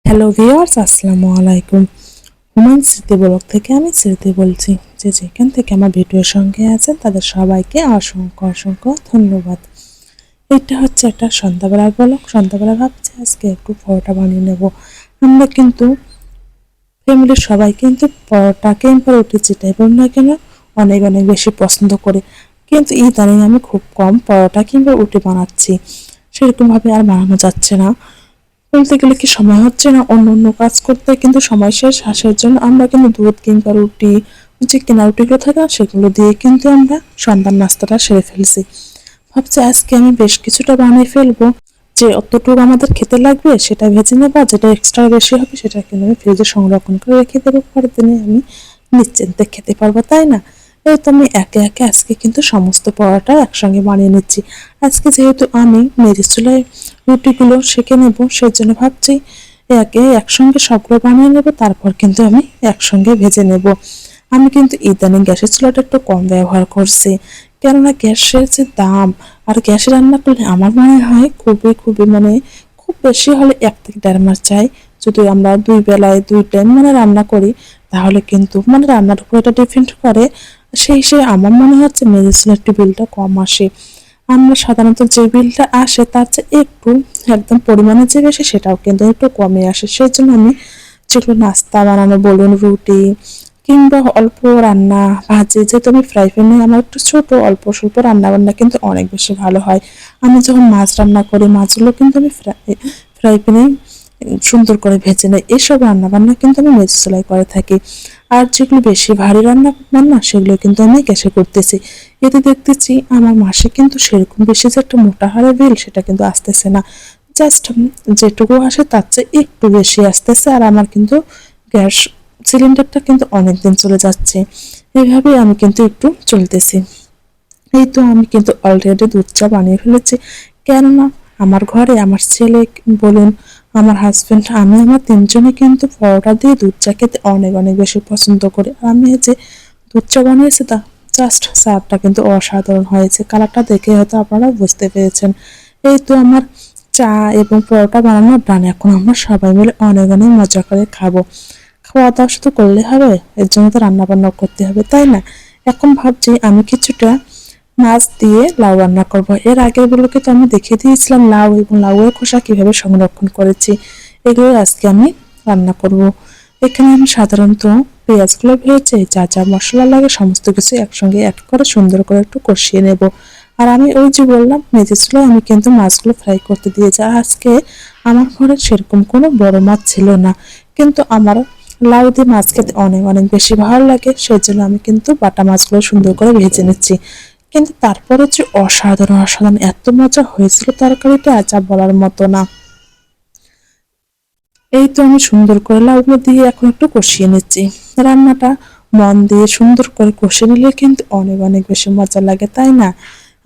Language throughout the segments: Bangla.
হ্যালো ভিউয়ার্স, আসসালামু আলাইকুম। হুমায়ুন স্মৃতি ব্লগ থেকে আমি স্মৃতি বলছি। যে যেখান থেকে আমার ভিডিওর সঙ্গে আছেন তাদের সবাইকে অসংখ্য অসংখ্য ধন্যবাদ। এটা হচ্ছে একটা সন্ধ্যাবেলার ব্লগ। সন্ধ্যাবেলা ভাবছি আজকে একটু পরোটা বানিয়ে নেব। আমরা কিন্তু ফ্যামিলির সবাই কিন্তু পরোটা কিংবা রুটি যেটাই বল না কেন অনেক অনেক বেশি পছন্দ করে, কিন্তু ইদানিং আমি খুব কম পরোটা কিংবা রুটি বানাচ্ছি। সেরকমভাবে আর বানানো যাচ্ছে না, বলতে গেলে কি সময় হচ্ছে না, অন্য অন্য কাজ করতে কিন্তু সময় শেষ। হাঁসের জন্য আমরা কিন্তু দুধ কিংবা রুটি, যে কেনা রুটিগুলো থাকে না সেগুলো দিয়ে কিন্তু আমরা সন্ধ্যার নাস্তাটা সেরে ফেলছি। ভাবছি আজকে আমি বেশ কিছুটা বানিয়ে ফেলবো, যে অতটুকু আমাদের খেতে লাগবে সেটা ভেজে নেবো, আর যেটা এক্সট্রা বেশি হবে সেটা কিন্তু আমি ফ্রিজে সংরক্ষণ করে রেখে দেবো, পরের দিনে আমি নিশ্চিন্তে খেতে পারবো, তাই না? এই তো আমি একে একে আজকে কিন্তু সমস্ত পরোটা একসঙ্গে বানিয়ে নিচ্ছি। আজকে যেহেতু আমি মেঝে চুলায় রুটিগুলো সেঁকে নেব, সেজন্য ভাবছি একসঙ্গে সবগুলো বানিয়ে নেব, তারপর কিন্তু আমি একসঙ্গে ভেজে নেব। আমি কিন্তু ইদানিং গ্যাসের চুলাটা একটু কম ব্যবহার করছি, কেননা গ্যাসের যে দাম, আর গ্যাসে রান্না করলে আমার মনে হয় খুবই খুবই খুব বেশি হলে 1 থেকে 1.5 মাস চাই। যদি আমরা 2 বেলায় 2 টাইম রান্না করি, তাহলে কিন্তু রান্নার উপর এটা ডিপেন্ড করে। সেই হিসেবে আমার মনে হচ্ছে মেডিসিনের একটু বিলটা কম আসে। আমরা সাধারণত যে বিলটা আসে তার চেয়ে একটু একদম পরিমাণে যে বেশি সেটাও কিন্তু একটু কমে আসে। সেই জন্য আমি যেগুলো নাস্তা বানানো বলুন, রুটি কিংবা অল্প রান্না ভাজি, যেহেতু আমি ফ্রাই প্যানে আমার একটু ছোট অল্প স্বল্প রান্না বান্না কিন্তু অনেক বেশি ভালো হয়। আমি যখন মাছ রান্না করি মাছগুলো কিন্তু আমি ফ্রাই প্যানে সুন্দর করে ভেজে নেই। এসব রান্না বান্না কিন্তু আমি মেঝে চুলায় করে থাকি। আর যেগুলো বেশি ভারী রান্না বান্না সেগুলো কিন্তু আমি গ্যাসে করতেছি। এতে দেখতেছি আমার মাসে কিন্তু সেরকম বেশি যে একটা মোটা হারে বিল সেটা কিন্তু আসতেছে না। জাস্ট যেটুকু আসে তার চেয়ে একটু বেশি আসতেছে, আর আমার কিন্তু গ্যাস সিলিন্ডারটা কিন্তু অনেক দিন চলে যাচ্ছে। এইভাবেই আমি কিন্তু একটু চলতেছি। এই তো আমি কিন্তু অলরেডি দুধ চা বানিয়ে ফেলেছি, কেননা আমার ঘরে আমার ছেলে বলুন, আমার হাজবেন্ড, আমি আমার তিনজনে কিন্তু পরোটা দিয়ে দুধ চা খেতে অনেক অনেক বেশি পছন্দ করি। আর আমি যে দুধ চা বানিয়েছি তা জাস্ট চাটা কিন্তু অসাধারণ হয়েছে। কালারটা দেখে হয়তো আপনারা বুঝতে পেরেছেন। এই তো আমার চা এবং পরোটা বানানোর ডান। এখন আমরা সবাই মিলে অনেক অনেক মজা করে খাবো। খাওয়া দাওয়া শুধু করলে হবে, এর জন্য তো রান্না বান্নাও করতে হবে, তাই না? এখন ভাবছি আমি কিছুটা মাছ দিয়ে লাউ রান্না করব। এর আগের গুলোকে তো আমি দেখিয়ে দিয়েছিলাম লাউ এবং লাউয়ের খোসা কিভাবে সংরক্ষণ করেছি। এগুলো আজকে আমি রান্না করব। এখানে আমি সাধারণত পেঁয়াজগুলো ভেজে যা যা মশলা লাগে সমস্ত কিছু একসঙ্গে অ্যাড করে সুন্দর করে একটু কষিয়ে নেব। আর আমি ওই যে বললাম মেজে চুলায় আমি কিন্তু মাছগুলো ফ্রাই করতে দিয়েছি। আর আজকে আমার ঘরে সেরকম কোনো বড় মাছ ছিল না, কিন্তু আমার লাউ দিয়ে মাছ খেতে অনেক অনেক বেশি ভালো লাগে, সেজন্য আমি কিন্তু বাটা মাছগুলো সুন্দর করে ভেজে নিচ্ছি। কিন্তু তারপরে যে অসাধারণ অসাধারণ এত মজা হয়েছিল তরকারিটা, যা বলার মতো না। এই তো আমি সুন্দর করে লাউগুলো দিয়ে এখন একটু কষিয়ে নিচ্ছি। রান্নাটা মন দিয়ে সুন্দর করে কষে নিলে কিন্তু অনেক অনেক বেশি মজা লাগে, তাই না?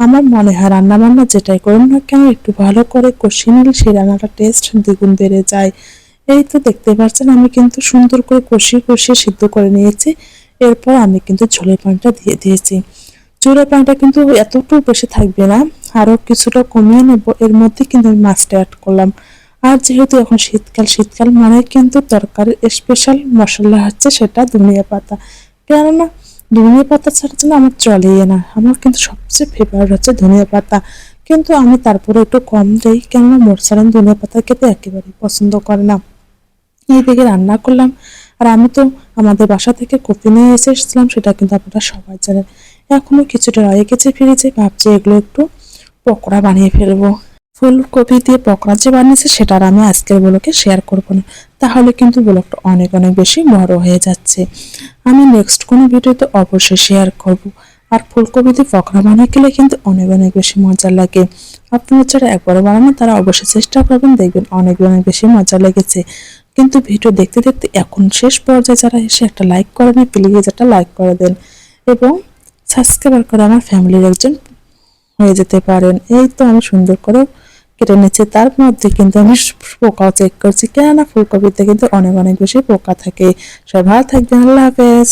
আমার মনে হয় রান্না বান্না যেটাই করুন না কেন একটু ভালো করে কষিয়ে নিলে সেই রান্নাটা টেস্ট দ্বিগুণ বেড়ে যায়। এই তো দেখতে পাচ্ছেন আমি কিন্তু সুন্দর করে কষিয়ে কষিয়ে সিদ্ধ করে নিয়েছি। এরপর আমি কিন্তু ঝোলের পানিটা দিয়ে দিয়েছি। ঝোলের পানিটা কিন্তু এতটুকু বেশি থাকবে না, আরো কিছুটা কমিয়ে নেব। এর মধ্যে কিন্তু আমি মাছটা অ্যাড করলাম। আর যেহেতু এখন শীতকাল, শীতকাল মানে কিন্তু তরকারির স্পেশাল মশলা হচ্ছে সেটা ধনিয়া পাতা। কেননা ধনিয়া পাতা ছাড়া যেন আমার চলেই না, আমার কিন্তু সবচেয়ে ফেভারিট হচ্ছে ধনিয়া পাতা। কিন্তু আমি তারপরে একটু কম দিই, কেননা মোরসালান ধনিয়া পাতা খেতে একেবারেই পছন্দ করে না। এইদিকে রান্না করলাম। আর আমি তো আমাদের বাসা থেকে কপি নিয়ে এসেছিলাম, সেটা কিন্তু আপনারা সবাই জানেন। এখনো কিছুটা রয়ে গেছে ফ্রিজে, ভাবছি এগুলো একটু পকোড়া বানিয়ে ফেলবো। ফুলকপি দিয়ে পকোড়া যে বানিয়েছে সেটা আর আমি আজকের ব্লগে শেয়ার করবো না, তাহলে কিন্তু ব্লগটা অনেক অনেক বেশি বড় হয়ে যাচ্ছে। আমি নেক্সট কোনো ভিডিওতে অবশ্যই শেয়ার করব। আর ফুলকপি দিয়ে পকোড়া বানিয়ে খেলে কিন্তু অনেক অনেক বেশি মজা লাগে। আপনারা যারা একবারও বানানো তারা অবশ্যই চেষ্টা করবেন, দেখবেন অনেক অনেক বেশি মজা লেগেছে। কিন্তু ভিডিও দেখতে দেখতে এখন শেষ পর্যায়ে যারা এসে একটা লাইক করেন, প্লিজ একটা লাইক করে দেন এবং সাবস্ক্রাইব করে আমার ফ্যামিলির একজন হয়ে যেতে পারেন। এই তো আমি সুন্দর করে কেটে নিচ্ছি। তার মধ্যে কিন্তু আমি পোকাও চেক করছি, কেননা ফুলকপিতে কিন্তু অনেক অনেক বেশি পোকা থাকে। সবাই ভালো থাকবেন, আল্লাহ হাফেজ।